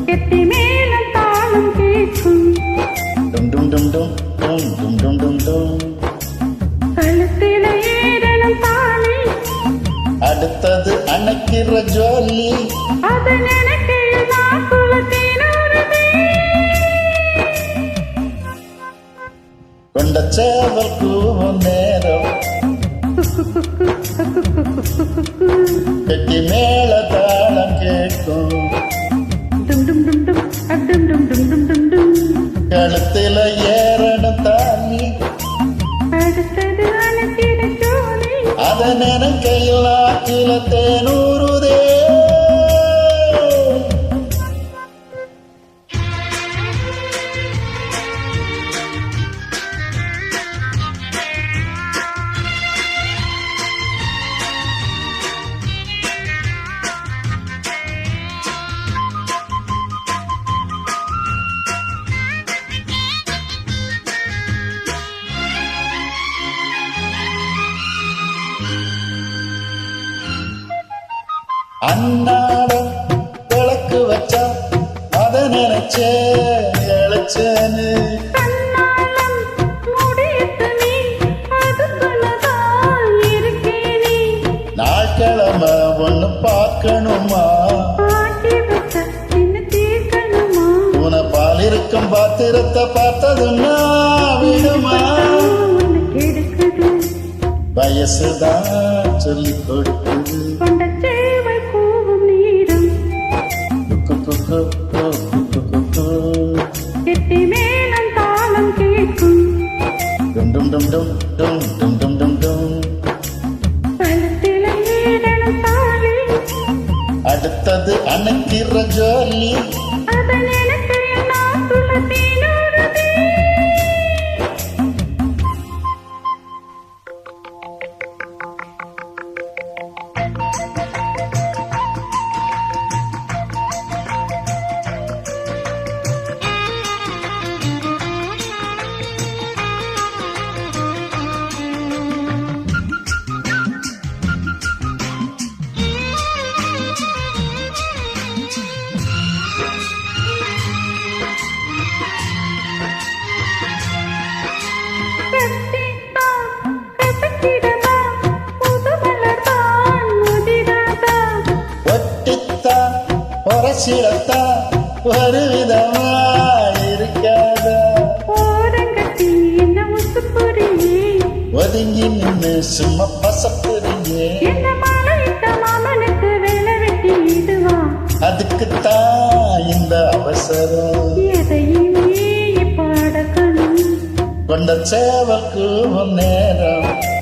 கெட்டி மேலும் தாளம் கேட்கும் கழுத்தில ஏறணும் தாலி அடுத்தது அணைக்கிற ஜோலி அது நினைக்கையில் நாக்குல தீனூறுதே கொண்ட சேவல் கூவும் நேரம் கெட்டி மேல தாளம் கேட்கும் கழுத்தில ஏறணும் தாலி அடுத்தது அணைக்கிற ஜோலி அத நினைக்கையில் ஆக்கில தேனூறுதே அன்னாடம் விளக்கு வச்சா அத நினைச்சே இழைச்சேன்னு நாட்கிழமை ஒண்ணு பார்க்கணுமா உன பால் இருக்கும் பாத்திரத்தை பார்த்ததுன்னா விடுமா வயசுதான் சொல்லிக் கொடுக்குது கெட்டி மேலும் தாளம் கேட்கும் கழுத்தில ஏறணும் தாலி அடுத்தது அணைக்கிற ஜோலி அத நினைக்கையில் நாக்குல தீனூறுதே சிலத்தா ஒரு விதமா இருக்காத ஓரங்கட்டி என்ன உசுப்புரியே ஒதுங்கி நின்று சும்மா பசப்புரியே என்ன மாலையிட்ட மாமனுக்கு வேலை வெட்டி இதுவா அதுக்குத்தான் இந்த அவசரம் எதையுமே இப்ப அடக்கணும் கொண்ட சேவல் கூவும் நேரம்